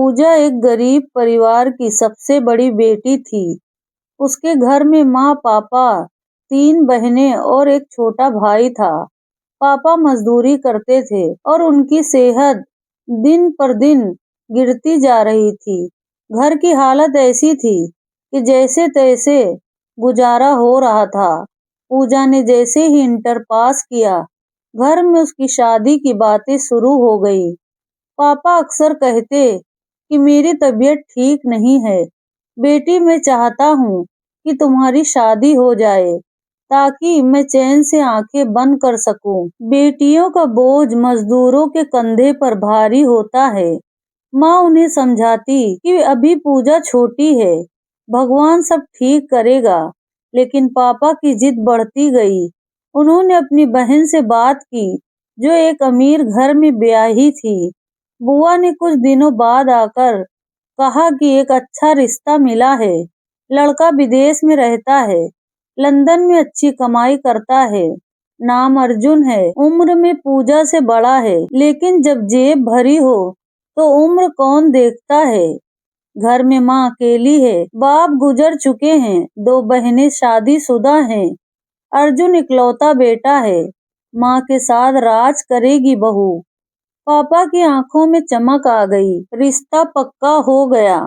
पूजा एक गरीब परिवार की सबसे बड़ी बेटी थी। उसके घर में माँ, पापा, 3 बहनें और एक छोटा भाई था। पापा मजदूरी करते थे और उनकी सेहत दिन पर दिन गिरती जा रही थी। घर की हालत ऐसी थी कि जैसे तैसे गुजारा हो रहा था। पूजा ने जैसे ही इंटर पास किया, घर में उसकी शादी की बातें शुरू हो गई। पापा अक्सर कहते कि मेरी तबीयत ठीक नहीं है। बेटी, मैं चाहता हूँ कि तुम्हारी शादी हो जाए ताकि मैं चैन से आंखें बंद कर सकूं। बेटियों का बोझ मजदूरों के कंधे पर भारी होता है। माँ उन्हें समझाती कि अभी पूजा छोटी है, भगवान सब ठीक करेगा। लेकिन पापा की जिद बढ़ती गई। उन्होंने अपनी बहन से बात की, जो एक अमीर घर में ब्याही थी। बुआ ने कुछ दिनों बाद आकर कहा कि एक अच्छा रिश्ता मिला है। लड़का विदेश में रहता है, लंदन में अच्छी कमाई करता है। नाम अर्जुन है, उम्र में पूजा से बड़ा है। लेकिन जब जेब भरी हो तो उम्र कौन देखता है। घर में माँ अकेली है, बाप गुजर चुके हैं, 2 बहनें शादीशुदा हैं। अर्जुन इकलौता बेटा है। माँ के साथ राज करेगी बहू। पापा की आंखों में चमक आ गई। रिश्ता पक्का हो गया।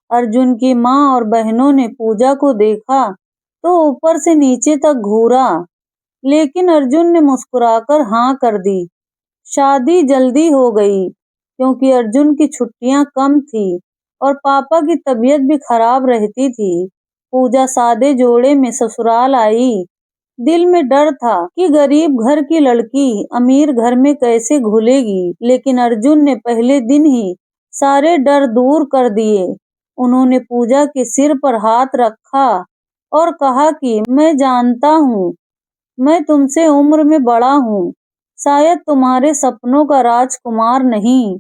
अर्जुन की माँ और बहनों ने पूजा को देखा तो ऊपर से नीचे तक घूरा, लेकिन अर्जुन ने मुस्कुराकर हाँ कर दी। शादी जल्दी हो गई क्योंकि अर्जुन की छुट्टियां कम थी और पापा की तबीयत भी खराब रहती थी। पूजा सादे जोड़े में ससुराल आई। दिल में डर था कि गरीब घर की लड़की अमीर घर में कैसे घुलेगी, लेकिन अर्जुन ने पहले दिन ही सारे डर दूर कर दिए। उन्होंने पूजा के सिर पर हाथ रखा और कहा कि मैं जानता हूँ, मैं तुमसे उम्र में बड़ा हूँ, शायद तुम्हारे सपनों का राजकुमार नहीं,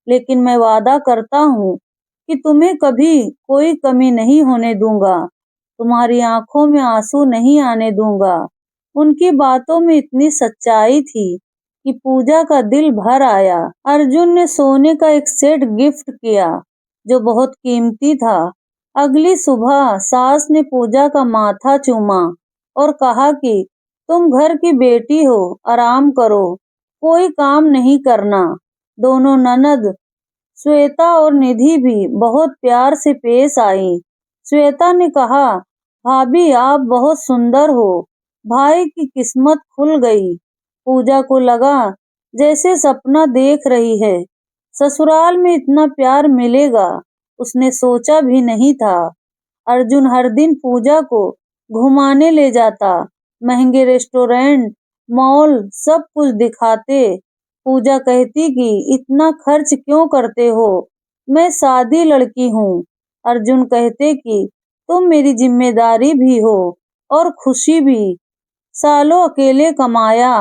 लेकिन मैं वादा करता हूँ कि तुम्हें कभी कोई कमी नहीं होने दूंगा, तुम्हारी आंखों में आंसू नहीं आने दूंगा। उनकी बातों में इतनी सच्चाई थी कि पूजा का दिल भर आया। अर्जुन ने सोने का एक सेट गिफ्ट किया जो बहुत कीमती था। अगली सुबह सास ने पूजा का माथा चूमा और कहा कि तुम घर की बेटी हो, आराम करो, कोई काम नहीं करना। दोनों ननद श्वेता और निधि भी बहुत प्यार से पेश आई। श्वेता ने कहा, भाभी आप बहुत सुंदर हो। भाई की किस्मत खुल गई। पूजा को लगा जैसे सपना देख रही है। ससुराल में इतना प्यार मिलेगा उसने सोचा भी नहीं था। अर्जुन हर दिन पूजा को घुमाने ले जाता, महंगे रेस्टोरेंट, मॉल, सब कुछ दिखाते। पूजा कहती कि इतना खर्च क्यों करते हो, मैं सादी लड़की हूँ। अर्जुन कहते कि तुम मेरी जिम्मेदारी भी हो और खुशी भी। सालों अकेले कमाया,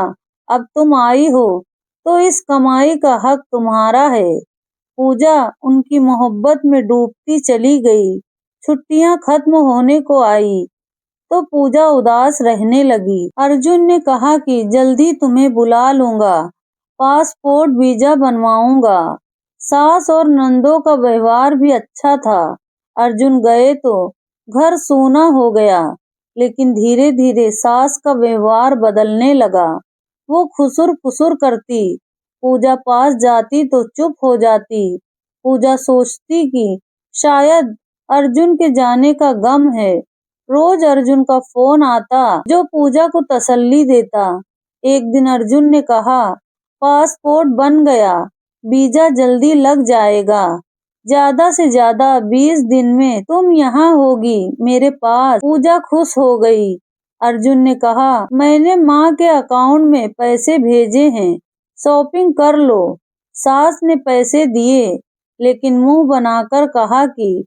अब तुम आई हो तो इस कमाई का हक तुम्हारा है। पूजा उनकी मोहब्बत में डूबती चली गई। छुट्टियां खत्म होने को आई तो पूजा उदास रहने लगी। अर्जुन ने कहा कि जल्दी तुम्हें बुला लूंगा, पासपोर्ट वीजा बनवाऊंगा। सास और नंदों का व्यवहार भी अच्छा था। अर्जुन गए तो घर सूना हो गया, लेकिन धीरे धीरे सास का व्यवहार बदलने लगा। वो खुसुर फुसुर करती, पूजा पास जाती तो चुप हो जाती। पूजा सोचती कि शायद अर्जुन के जाने का गम है। रोज अर्जुन का फोन आता जो पूजा को तसल्ली देता। एक दिन अर्जुन ने कहा, पासपोर्ट बन गया, वीजा जल्दी लग जाएगा, ज्यादा से ज्यादा 20 दिन में तुम यहाँ होगी मेरे पास। पूजा खुश हो गई। अर्जुन ने कहा, मैंने माँ के अकाउंट में पैसे भेजे हैं, शॉपिंग कर लो। सास ने पैसे दिए, लेकिन मुंह बनाकर कहा कि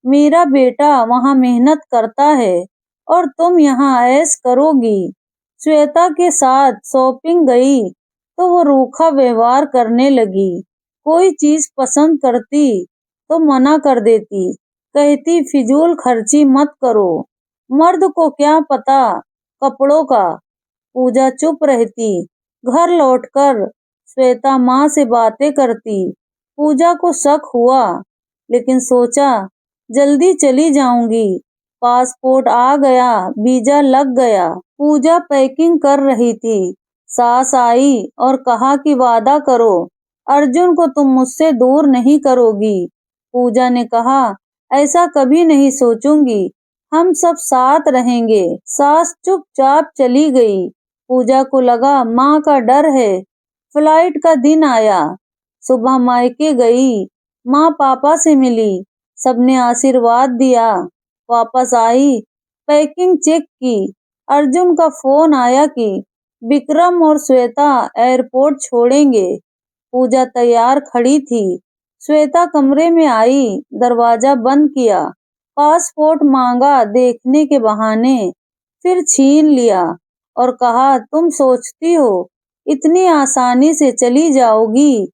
मेरा बेटा वहाँ मेहनत करता है और तुम यहाँ ऐश करोगी। श्वेता के साथ शॉपिंग गई तो वो रूखा व्यवहार करने लगी। कोई चीज पसंद करती तो मना कर देती, कहती फिजूल खर्ची मत करो, मर्द को क्या पता कपड़ों का। पूजा चुप रहती। घर लौटकर श्वेता माँ से बातें करती। पूजा को शक हुआ लेकिन सोचा जल्दी चली जाऊंगी। पासपोर्ट आ गया, वीजा लग गया। पूजा पैकिंग कर रही थी। सास आई और कहा कि वादा करो, अर्जुन को तुम मुझसे दूर नहीं करोगी। पूजा ने कहा, ऐसा कभी नहीं सोचूंगी, हम सब साथ रहेंगे। सास चुपचाप चली गई। पूजा को लगा माँ का डर है। फ्लाइट का दिन आया। सुबह मायके गई। माँ पापा से मिली। सबने आशीर्वाद दिया। वापस आई, पैकिंग चेक की। अर्जुन का फोन आया कि विक्रम और श्वेता एयरपोर्ट छोड़ेंगे। पूजा तैयार खड़ी थी। श्वेता कमरे में आई, दरवाजा बंद किया, पासपोर्ट मांगा देखने के बहाने, फिर छीन लिया और कहा, तुम सोचती हो इतनी आसानी से चली जाओगी,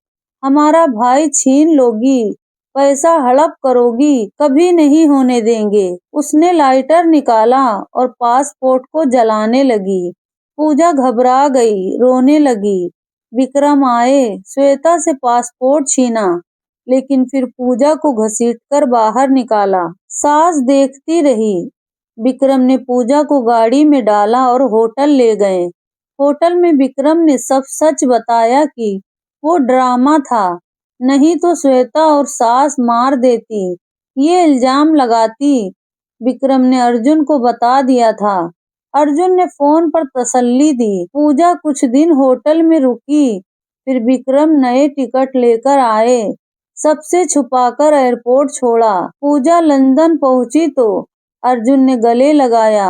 हमारा भाई छीन लोगी, पैसा हड़प करोगी, कभी नहीं होने देंगे। उसने लाइटर निकाला और पासपोर्ट को जलाने लगी। पूजा घबरा गई, रोने लगी। विक्रम आए, श्वेता से पासपोर्ट छीना, लेकिन फिर पूजा को घसीटकर बाहर निकाला। सास देखती रही। विक्रम ने पूजा को गाड़ी में डाला और होटल ले गए। होटल में विक्रम ने सब सच बताया कि वो ड्रामा था, नहीं तो श्वेता और सास मार देती, ये इल्जाम लगाती। विक्रम ने अर्जुन को बता दिया था। अर्जुन ने फोन पर तसल्ली दी। पूजा कुछ दिन होटल में रुकी, फिर विक्रम नए टिकट लेकर आए, सबसे छुपाकर एयरपोर्ट छोड़ा। पूजा लंदन पहुंची तो अर्जुन ने गले लगाया।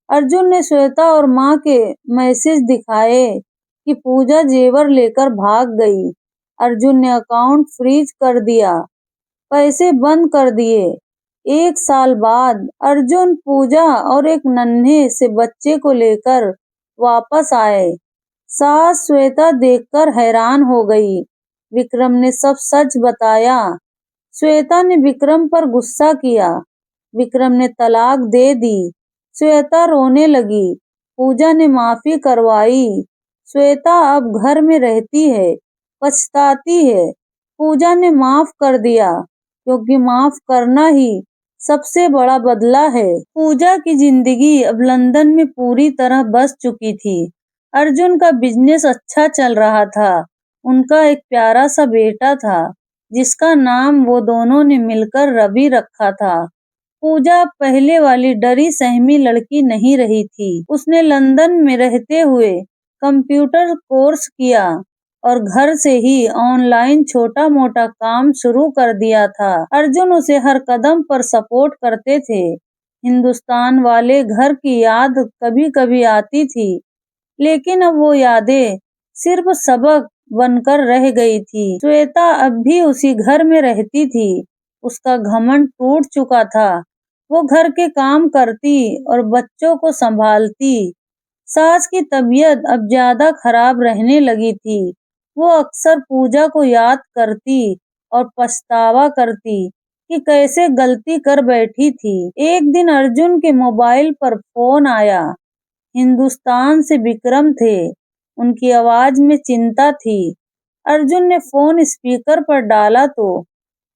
अर्जुन ने श्वेता और माँ के मैसेज दिखाए कि पूजा जेवर लेकर भाग गई। अर्जुन ने अकाउंट फ्रीज कर दिया, पैसे बंद कर दिए। 1 साल बाद अर्जुन, पूजा और एक नन्हे से बच्चे को लेकर वापस आए। सास श्वेता देखकर हैरान हो गई। विक्रम ने सब सच बताया। श्वेता ने विक्रम पर गुस्सा किया। विक्रम ने तलाक दे दी। श्वेता रोने लगी। पूजा ने माफी करवाई। श्वेता अब घर में रहती है, पछताती है। पूजा ने माफ कर दिया, क्योंकि माफ करना ही सबसे बड़ा बदला है। पूजा की जिंदगी अब लंदन में पूरी तरह बस चुकी थी। अर्जुन का बिजनेस अच्छा चल रहा था। उनका एक प्यारा सा बेटा था, जिसका नाम वो दोनों ने मिलकर रवि रखा था। पूजा पहले वाली डरी सहमी लड़की नहीं रही थी। उसने लंदन में रहते हुए कंप्यूटर कोर्स किया और घर से ही ऑनलाइन छोटा मोटा काम शुरू कर दिया था। अर्जुन उसे हर कदम पर सपोर्ट करते थे। हिंदुस्तान वाले घर की याद कभी कभी आती थी, लेकिन अब वो यादें सिर्फ सबक बनकर रह गई थी। श्वेता अब भी उसी घर में रहती थी। उसका घमंड टूट चुका था। वो घर के काम करती और बच्चों को संभालती। सास की तबीयत अब ज्यादा खराब रहने लगी थी। वो अक्सर पूजा को याद करती और पछतावा करती कि कैसे गलती कर बैठी थी। एक दिन अर्जुन के मोबाइल पर फोन आया। हिंदुस्तान से विक्रम थे। उनकी आवाज में चिंता थी। अर्जुन ने फोन स्पीकर पर डाला तो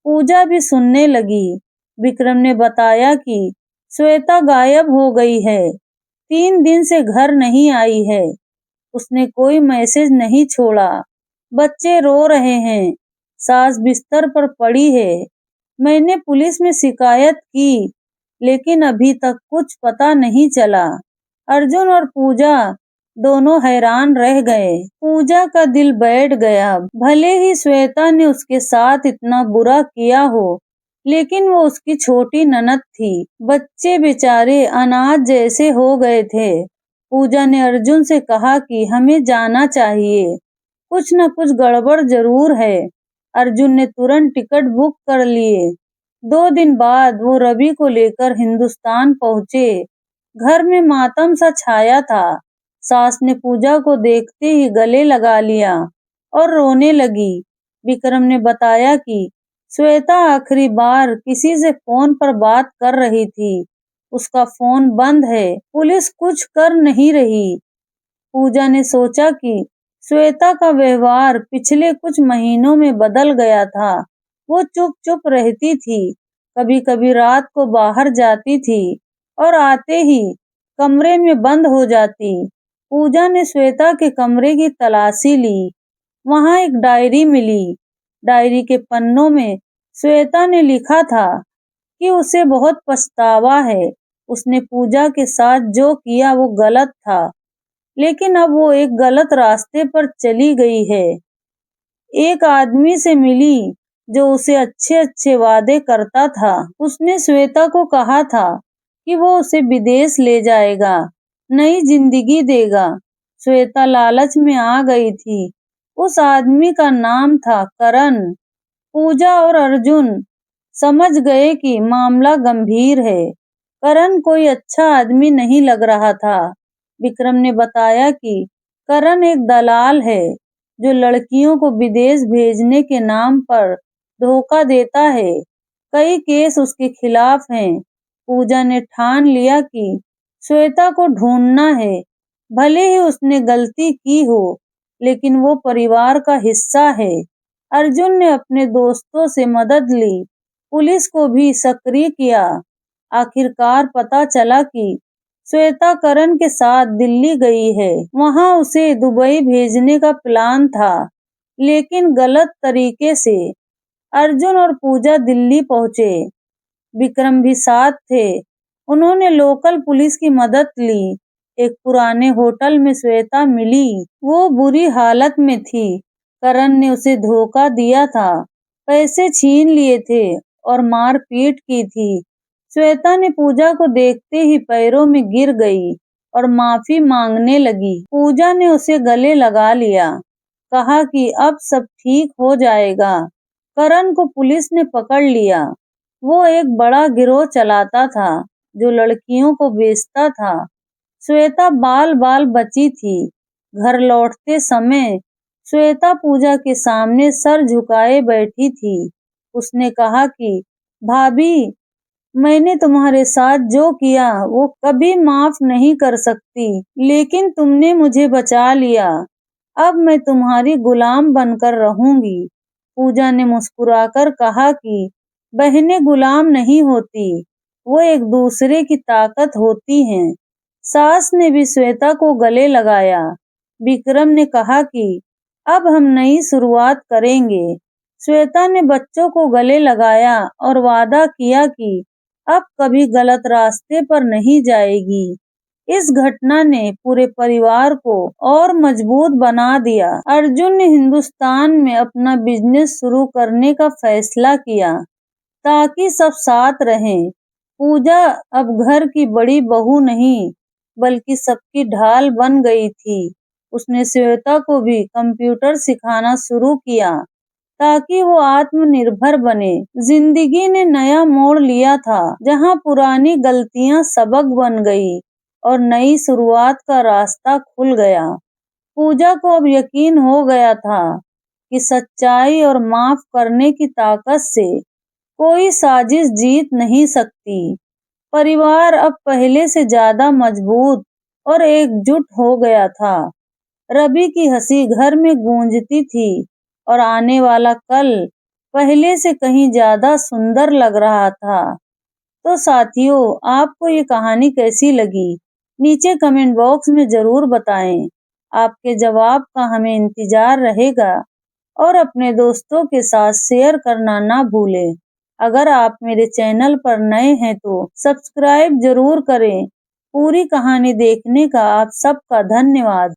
पूजा भी सुनने लगी। विक्रम ने बताया कि श्वेता गायब हो गई है, 3 दिन से घर नहीं आई है। उसने कोई मैसेज नहीं छोड़ा। बच्चे रो रहे हैं। सास बिस्तर पर पड़ी है। मैंने पुलिस में शिकायत की, लेकिन अभी तक कुछ पता नहीं चला। अर्जुन और पूजा दोनों हैरान रह गए। पूजा का दिल बैठ गया। भले ही श्वेता ने उसके साथ इतना बुरा किया हो, लेकिन वो उसकी छोटी ननद थी। बच्चे बेचारे अनाथ जैसे हो गए थे। पूजा ने अर्जुन से कहा कि हमें जाना चाहिए, कुछ न कुछ गड़बड़ जरूर है। अर्जुन ने तुरंत टिकट बुक कर लिए। 2 दिन बाद वो रवि को लेकर हिंदुस्तान पहुंचे। घर में मातम सा छाया था। सास ने पूजा को देखते ही गले लगा लिया और रोने लगी। विक्रम ने बताया कि श्वेता आखिरी बार किसी से फोन पर बात कर रही थी। उसका फोन बंद है। पुलिस कुछ कर नहीं रही। पूजा ने सोचा कि श्वेता का व्यवहार पिछले कुछ महीनों में बदल गया था। वो चुप चुप रहती थी। कभी कभी रात को बाहर जाती थी और आते ही कमरे में बंद हो जाती। पूजा ने श्वेता के कमरे की तलाशी ली। वहां एक डायरी मिली। डायरी के पन्नों में श्वेता ने लिखा था कि उसे बहुत पछतावा है। उसने पूजा के साथ जो किया वो गलत था, लेकिन अब वो एक गलत रास्ते पर चली गई है। एक आदमी से मिली जो उसे अच्छे अच्छे वादे करता था। उसने श्वेता को कहा था कि वो उसे विदेश ले जाएगा, नई जिंदगी देगा। श्वेता लालच में आ गई थी। उस आदमी का नाम था करण। पूजा और अर्जुन समझ गए कि मामला गंभीर है। करण कोई अच्छा आदमी नहीं लग रहा था। विक्रम ने बताया कि करण एक दलाल है जो लड़कियों को विदेश भेजने के नाम पर धोखा देता है। कई केस उसके खिलाफ हैं। पूजा ने ठान लिया कि श्वेता को ढूंढना है। भले ही उसने गलती की हो, लेकिन वो परिवार का हिस्सा है। अर्जुन ने अपने दोस्तों से मदद ली, पुलिस को भी सक्रिय किया। आखिरकार पता चला कि श्वेता करण के साथ दिल्ली गई है। वहां उसे दुबई भेजने का प्लान था, लेकिन गलत तरीके से। अर्जुन और पूजा दिल्ली पहुंचे। विक्रम भी साथ थे। उन्होंने लोकल पुलिस की मदद ली। एक पुराने होटल में श्वेता मिली। वो बुरी हालत में थी। करण ने उसे धोखा दिया था, पैसे छीन लिए थे और मारपीट की थी। श्वेता ने पूजा को देखते ही पैरों में गिर गई और माफी मांगने लगी। पूजा ने उसे गले लगा लिया, कहा कि अब सब ठीक हो जाएगा। करण को पुलिस ने पकड़ लिया। वो एक बड़ा गिरोह चलाता था जो लड़कियों को बेचता था। श्वेता बाल बाल बची थी। घर लौटते समय श्वेता पूजा के सामने सर झुकाए बैठी थी। उसने कहा कि भाभी, मैंने तुम्हारे साथ जो किया वो कभी माफ नहीं कर सकती, लेकिन तुमने मुझे बचा लिया। अब मैं तुम्हारी गुलाम बनकर रहूंगी। पूजा ने मुस्कुराकर कहा कि बहनें गुलाम नहीं होती, वो एक दूसरे की ताकत होती हैं। सास ने भी श्वेता को गले लगाया। विक्रम ने कहा कि अब हम नई शुरुआत करेंगे। श्वेता ने बच्चों को गले लगाया और वादा किया कि अब कभी गलत रास्ते पर नहीं जाएगी। इस घटना ने पूरे परिवार को और मजबूत बना दिया। अर्जुन ने हिंदुस्तान में अपना बिजनेस शुरू करने का फैसला किया ताकि सब साथ रहें। पूजा अब घर की बड़ी बहू नहीं, बल्कि सबकी ढाल बन गई थी। उसने श्वेता को भी कंप्यूटर सिखाना शुरू किया ताकि वो आत्मनिर्भर बने। जिंदगी ने नया मोड़ लिया था, जहां पुरानी गलतियां सबक बन गई और नई शुरुआत का रास्ता खुल गया। पूजा को अब यकीन हो गया था कि सच्चाई और माफ करने की ताकत से कोई साजिश जीत नहीं सकती। परिवार अब पहले से ज्यादा मजबूत और एकजुट हो गया था। रवि की हंसी घर में गूंजती थी और आने वाला कल पहले से कहीं ज्यादा सुंदर लग रहा था। तो साथियों, आपको ये कहानी कैसी लगी? नीचे कमेंट बॉक्स में जरूर बताएं। आपके जवाब का हमें इंतजार रहेगा और अपने दोस्तों के साथ शेयर करना ना भूलें। अगर आप मेरे चैनल पर नए हैं तो सब्सक्राइब जरूर करें। पूरी कहानी देखने का आप सबका धन्यवाद।